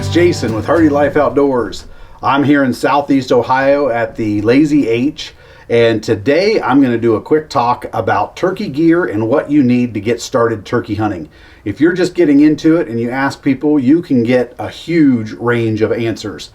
it's Jason with Hardy Life Outdoors. I'm here in Southeast Ohio at the Lazy H, and today I'm going to do a quick talk about turkey gear and what you need to get started turkey hunting. If you're just getting into it and you ask people, you can get a huge range of answers.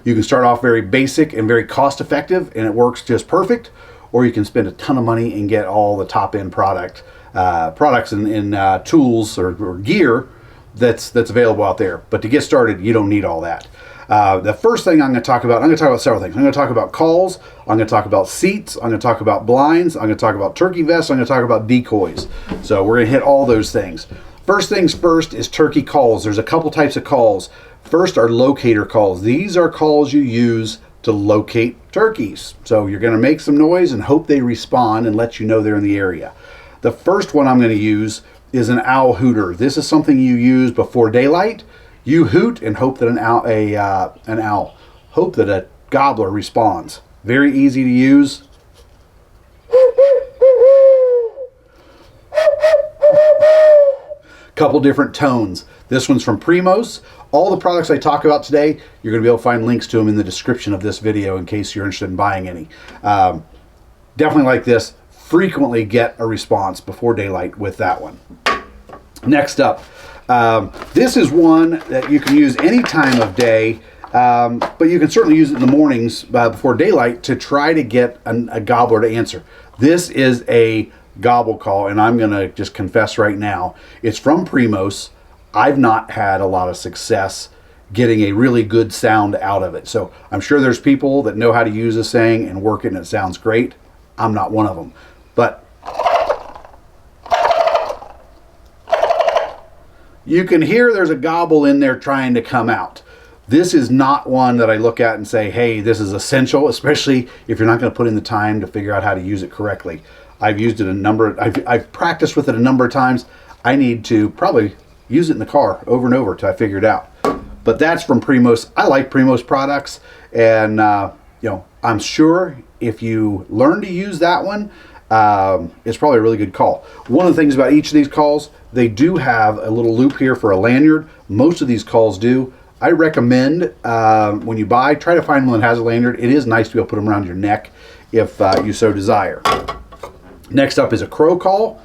You can start off very basic and very cost effective and it works just perfect, or you can spend a ton of money and get all the top end products and tools or gear that's available out there. But to get started, you don't need all that. The first thing I'm going to talk about several things. I'm going to talk about calls, I'm going to talk about seats, I'm going to talk about blinds, I'm going to talk about turkey vests, I'm going to talk about decoys. So we're going to hit all those things. First things first is turkey calls. There's a couple types of calls. First are locator calls. These are calls you use to locate turkeys. So you're going to make some noise and hope they respond and let you know they're in the area. The first one I'm going to use is an owl hooter. This is something you use before daylight. You hoot and hope that a gobbler responds. Very easy to use. Couple different tones. This one's from Primos. All the products I talk about today, you're going to be able to find links to them in the description of this video in case you're interested in buying any. Definitely like this. Frequently get a response before daylight with that one. Next up, this is one that you can use any time of day, but you can certainly use it in the mornings before daylight to try to get a gobbler to answer. This is a gobble call, and I'm going to just confess right now, it's from Primos. I've not had a lot of success getting a really good sound out of it. So I'm sure there's people that know how to use this thing and work it and it sounds great. I'm not one of them. But you can hear there's a gobble in there trying to come out. This is not one that I look at and say, hey, this is essential, especially if you're not going to put in the time to figure out how to use it correctly. I've used it I've practiced with it a number of times. I need to probably use it in the car over and over till I figure it out. But that's from Primos. I like Primos products, and I'm sure if you learn to use that one, it's probably a really good call. One of the things about each of these calls, they do have a little loop here for a lanyard. Most of these calls do. I recommend when you buy, try to find one that has a lanyard. It is nice to be able to put them around your neck if you so desire. Next up is a crow call.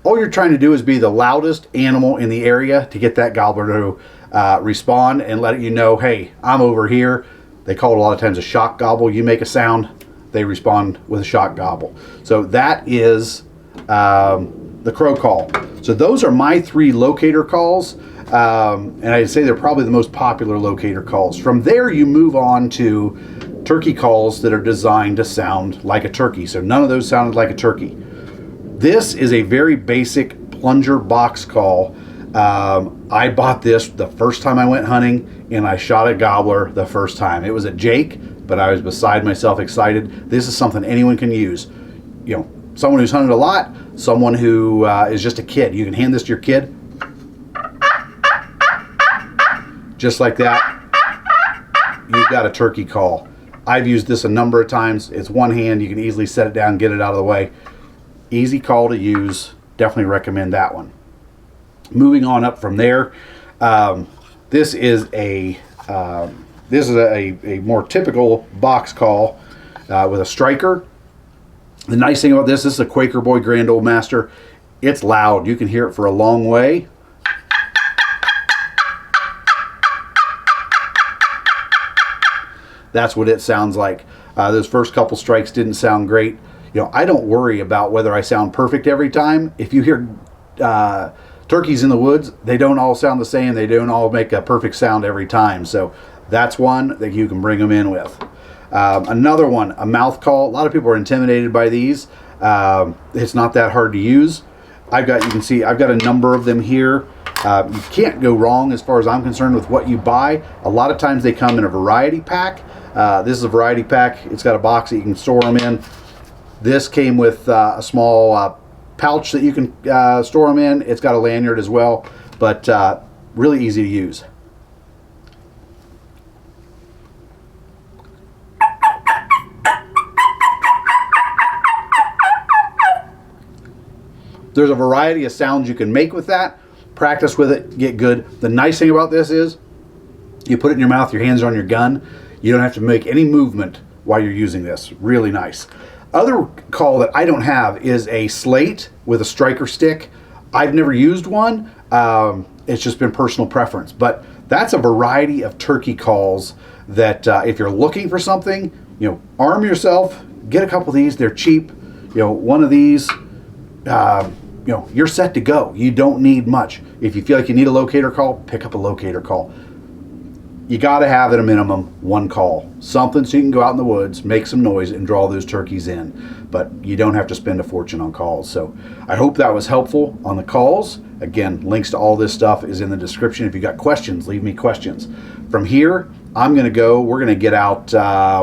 All you're trying to do is be the loudest animal in the area to get that gobbler to respond and let you know, hey, I'm over here. They call it a lot of times a shock gobble. You make a sound, they respond with a shock gobble. So that is the crow call. So those are my three locator calls, and I'd say they're probably the most popular locator calls. From there, you move on to turkey calls that are designed to sound like a turkey. So none of those sounded like a turkey. This is a very basic plunger box call. I bought this the first time I went hunting, and I shot a gobbler the first time. It was a Jake, but I was beside myself excited. This is something anyone can use. Someone who's hunted a lot, someone who is just a kid. You can hand this to your kid. Just like that, you've got a turkey call. I've used this a number of times. It's one hand. You can easily set it down, get it out of the way. Easy call to use. Definitely recommend that one. Moving on up from there, this is a more typical box call with a striker. The nice thing about this is a Quaker Boy Grand Old Master. It's loud. You can hear it for a long way. That's what it sounds like. Those first couple strikes didn't sound great. I don't worry about whether I sound perfect every time. If you hear turkeys in the woods, they don't all sound the same. They don't all make a perfect sound every time. So that's one that you can bring them in with. Another one, a mouth call. A lot of people are intimidated by these. It's not that hard to use. You can see I've got a number of them here. You can't go wrong as far as I'm concerned with what you buy. A lot of times they come in a variety pack. This is a variety pack. It's got a box that you can store them in. This came with a small pouch that you can store them in. It's got a lanyard as well, but really easy to use. There's a variety of sounds you can make with that. practice with it, get good. The nice thing about this is you put it in your mouth, your hands are on your gun. You don't have to make any movement while you're using this. Really nice. Other call that I don't have is a slate with a striker stick. I've never used one. It's just been personal preference. But that's a variety of turkey calls that if you're looking for something, you know, arm yourself, get a couple of these. They're cheap. You know, one of these, you know, you're set to go. You don't need much. If you feel like you need a locator call, pick up a locator call. You got to have at a minimum one call, something so you can go out in the woods, make some noise, and draw those turkeys in. But you don't have to spend a fortune on calls. So I hope that was helpful on the calls. Again, links to all this stuff is in the description. If you got questions, leave me questions. From here, I'm going to go. We're going to get out.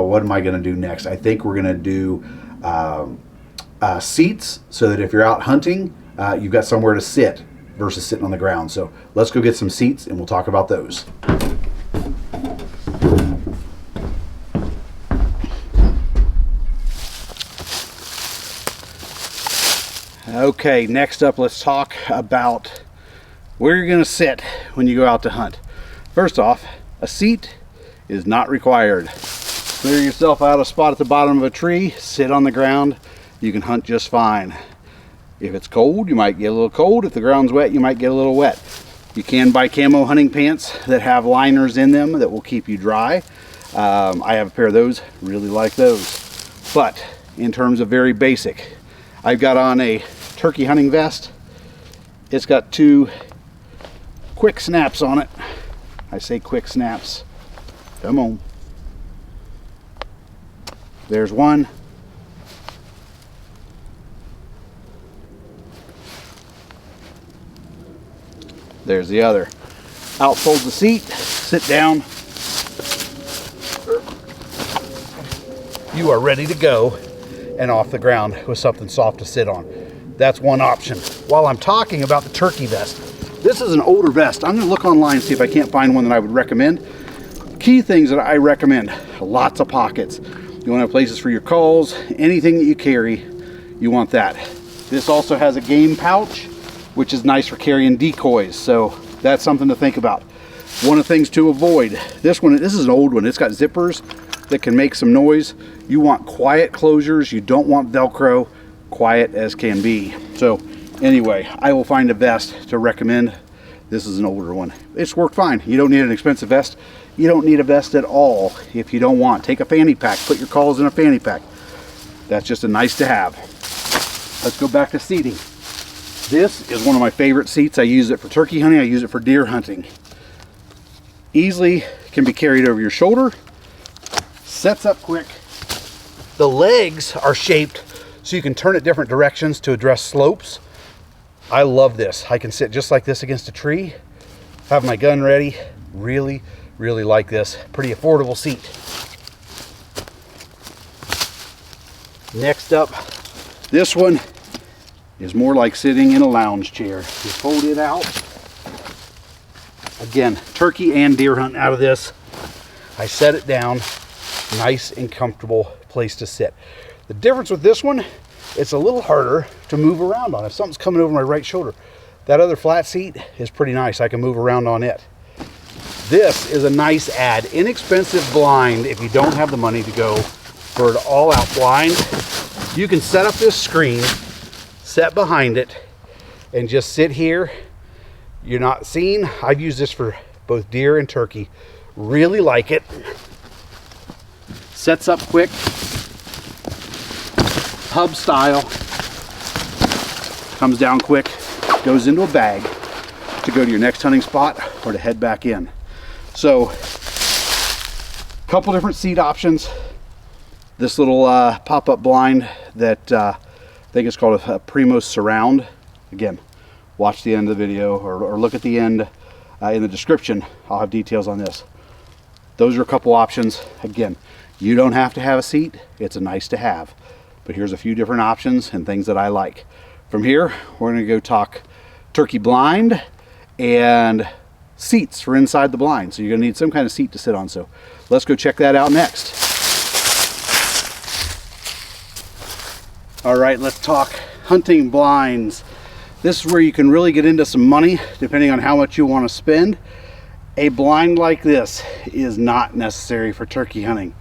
What am I going to do next? I think we're going to do seats, so that if you're out hunting, you've got somewhere to sit versus sitting on the ground. So let's go get some seats, and we'll talk about those. Okay, next up, let's talk about where you're going to sit when you go out to hunt. First off, a seat is not required. Clear yourself out a spot at the bottom of a tree, sit on the ground, you can hunt just fine. If it's cold, you might get a little cold. If the ground's wet, you might get a little wet. You can buy camo hunting pants that have liners in them that will keep you dry. I have a pair of those, really like those. But in terms of very basic, I've got on a turkey hunting vest. It's got 2 quick snaps on it. I say quick snaps. Come on. There's one. There's the other. Outfold the seat, sit down. You are ready to go and off the ground with something soft to sit on. That's one option. While I'm talking about the turkey vest, this is an older vest. I'm going to look online and see if I can't find one that I would recommend. Key things that I recommend: lots of pockets. You want to have places for your calls, anything that you carry, you want that. This also has a game pouch, which is nice for carrying decoys, so that's something to think about. One of the things to avoid, this is an old one. It's got zippers that can make some noise. You want quiet closures. You don't want Velcro. Quiet as can be. So anyway, I will find a vest to recommend. This is an older one. It's worked fine. You don't need an expensive vest. You don't need a vest at all if you don't want. Take a fanny pack. Put your calls in a fanny pack. That's just a nice to have. Let's go back to seating. This is one of my favorite seats. I use it for turkey hunting. I use it for deer hunting. Easily can be carried over your shoulder. Sets up quick. The legs are shaped so you can turn it different directions to address slopes. I love this. I can sit just like this against a tree, have my gun ready. Really, really like this. Pretty affordable seat. Next up, this one is more like sitting in a lounge chair. You fold it out. Again, turkey and deer hunting out of this. I set it down. Nice and comfortable place to sit. The difference with this one, it's a little harder to move around on. If something's coming over my right shoulder, that other flat seat is pretty nice. I can move around on it. This is a nice add. Inexpensive blind. If you don't have the money to go for an all-out blind, you can set up this screen, set behind it, and just sit here. You're not seen. I've used this for both deer and turkey. Really like it. Sets up quick. Hub style. Comes down quick. Goes into a bag to go to your next hunting spot or to head back in. So, a couple different seat options. This little pop-up blind that I think it's called a Primos Surround. Again, watch the end of the video or look at the end in the description. I'll have details on this. Those are a couple options. Again, you don't have to have a seat. It's a nice to have. But here's a few different options and things that I like. From here, we're going to go talk turkey blind and seats for inside the blind. So you're going to need some kind of seat to sit on. So let's go check that out next. All right, let's talk hunting blinds. This is where you can really get into some money depending on how much you want to spend. A blind like this is not necessary for turkey hunting.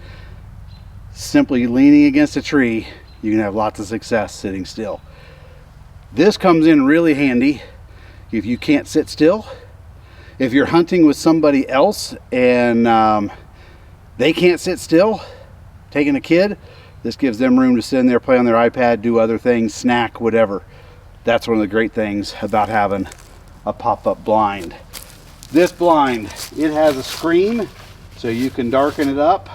Simply leaning against a tree, you can have lots of success sitting still. This comes in really handy if you can't sit still. If you're hunting with somebody else and they can't sit still, taking a kid, this gives them room to sit in there, play on their iPad, do other things, snack, whatever. That's one of the great things about having a pop-up blind. This blind, it has a screen so you can darken it up.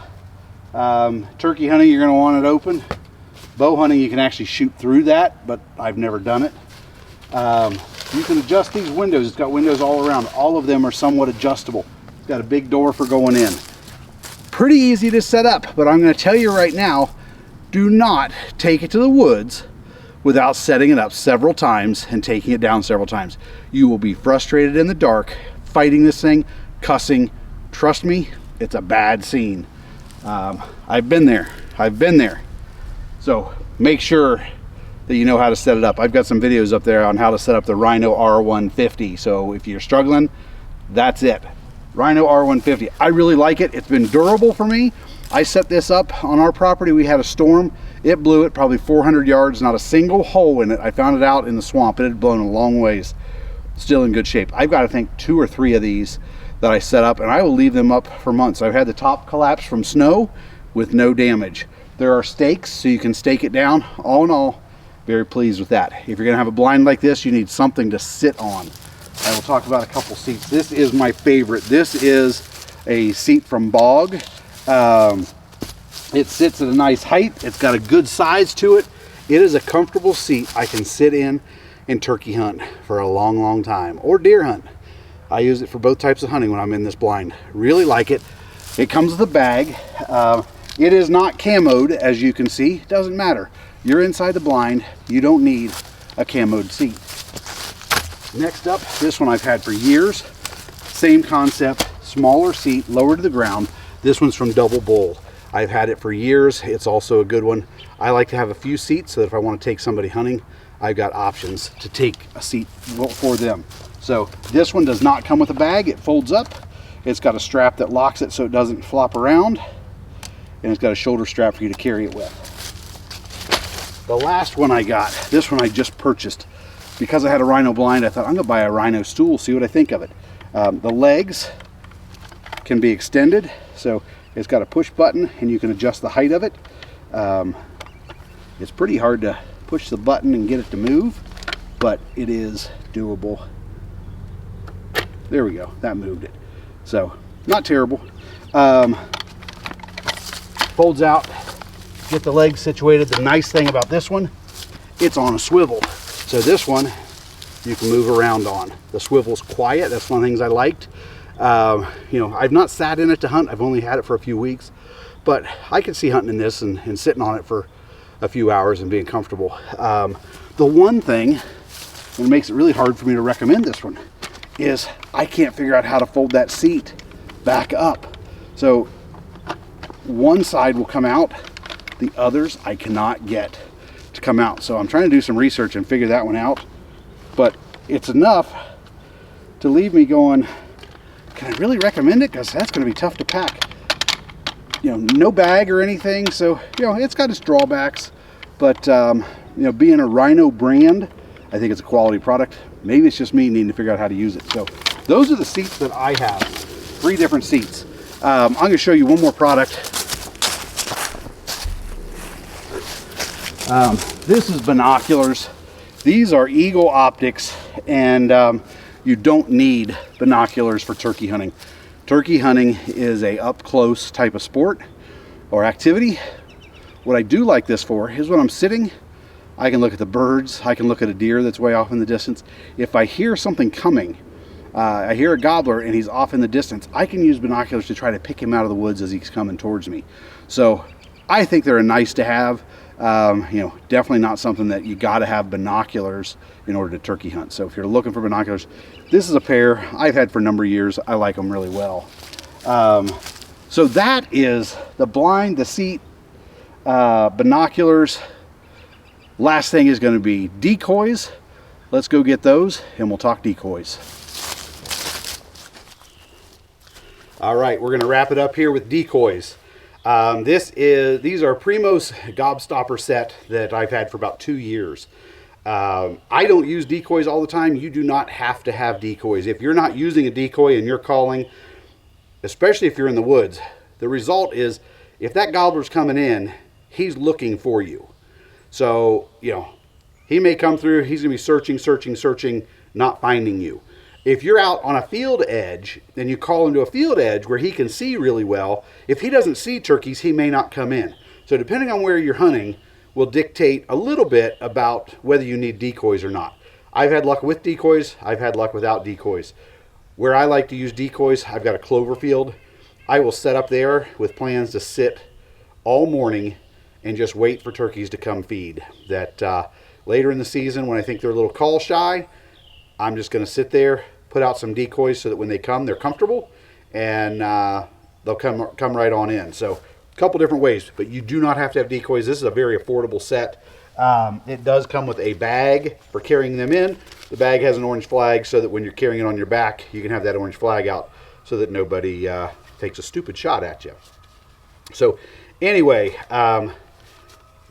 Turkey hunting, you're going to want it open. Bow hunting, you can actually shoot through that, but I've never done it. You can adjust these windows. It's got windows all around. All of them are somewhat adjustable. It's got a big door for going in. Pretty easy to set up, but I'm going to tell you right now, do not take it to the woods without setting it up several times and taking it down several times. You will be frustrated in the dark, fighting this thing, cussing. Trust me, it's a bad scene. I've been there. So make sure that you know how to set it up. I've got some videos up there on how to set up the Rhino R150. So if you're struggling, that's it. Rhino R150. I really like it. It's been durable for me. I set this up on our property. We had a storm. It blew it probably 400 yards, not a single hole in it. I found it out in the swamp. It had blown a long ways. Still in good shape. I've got, I think, 2 or 3 of these that I set up, and I will leave them up for months. I've had the top collapse from snow with no damage. There are stakes, so you can stake it down. All in all, very pleased with that. If you're gonna have a blind like this, you need something to sit on. I will talk about a couple seats. This is my favorite. This is a seat from Bog. It sits at a nice height. It's got a good size to it. It is a comfortable seat I can sit in and turkey hunt for a long, long time, or deer hunt. I use it for both types of hunting when I'm in this blind. Really like it. It comes with a bag. It is not camoed, as you can see. Doesn't matter. You're inside the blind. You don't need a camoed seat. Next up, this one I've had for years. Same concept, smaller seat, lower to the ground. This one's from Double Bull. I've had it for years. It's also a good one. I like to have a few seats so that if I want to take somebody hunting, I've got options to take a seat for them. So this one does not come with a bag. It folds up. It's got a strap that locks it so it doesn't flop around. And it's got a shoulder strap for you to carry it with. The last one I got, this one I just purchased. Because I had a Rhino blind, I thought I'm gonna buy a Rhino stool, see what I think of it. The legs can be extended. So it's got a push button and you can adjust the height of it. It's pretty hard to push the button and get it to move, but it is doable. There we go, that moved it. So, not terrible. Folds out, get the legs situated. The nice thing about this one, it's on a swivel. So this one, you can move around on. The swivel's quiet, that's one of the things I liked. You know, I've not sat in it to hunt, I've only had it for a few weeks, but I could see hunting in this and sitting on it for a few hours and being comfortable. The one thing that makes it really hard for me to recommend this one is I can't figure out how to fold that seat back up. So one side will come out, the others I cannot get to come out. So I'm trying to do some research and figure that one out, but it's enough to leave me going, can I really recommend it? Because that's going to be tough to pack. You know, no bag or anything, so you know it's got its drawbacks, but you know, being a Rhino brand, I think it's a quality product. Maybe it's just me needing to figure out how to use it. So those are the seats that I have. 3 different seats. I'm going to show you one more product. This is binoculars. These are Eagle optics, and you don't need binoculars for turkey hunting. Turkey hunting is a up-close type of sport or activity. What I do like this for is when I'm sitting, I can look at the birds, I can look at a deer that's way off in the distance. If I hear something coming, I hear a gobbler and he's off in the distance, I can use binoculars to try to pick him out of the woods as he's coming towards me. So I think they're a nice to have. You know, definitely not something that you got to have binoculars in order to turkey hunt. So if you're looking for binoculars, this is a pair I've had for a number of years. I like them really well. So that is the blind, the seat, binoculars. Last thing is going to be decoys. let's go get those and we'll talk decoys. All right, we're going to wrap it up here with decoys. These are Primo's gobstopper set that I've had for about 2 years. I don't use decoys all the time. You do not have to have decoys. If you're not using a decoy and you're calling, especially if you're in the woods, the result is if that gobbler's coming in, he's looking for you. So, you know, he may come through, he's going to be searching, not finding you. If you're out on a field edge and you call into a field edge where he can see really well, if he doesn't see turkeys, he may not come in. So depending on where you're hunting will dictate a little bit about whether you need decoys or not. I've had luck with decoys. I've had luck without decoys. Where I like to use decoys, I've got a clover field. I will set up there with plans to sit all morning and just wait for turkeys to come feed. That later in the season, when I think they're a little call shy, I'm just going to sit there, put out some decoys so that when they come, they're comfortable, and they'll come right on in. So a couple different ways, but you do not have to have decoys. This is a very affordable set. It does come with a bag for carrying them in. The bag has an orange flag so that when you're carrying it on your back, you can have that orange flag out so that nobody takes a stupid shot at you. So anyway,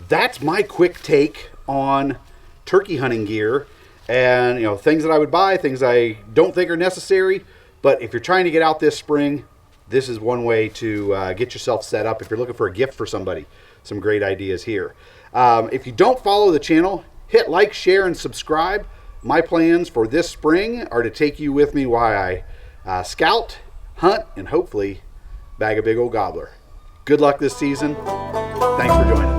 that's my quick take on turkey hunting gear. And, you know, things that I would buy, things I don't think are necessary. But if you're trying to get out this spring, this is one way to get yourself set up. If you're looking for a gift for somebody, some great ideas here. If you don't follow the channel, hit like, share, and subscribe. My plans for this spring are to take you with me while I scout, hunt, and hopefully bag a big old gobbler. Good luck this season. Thanks for joining.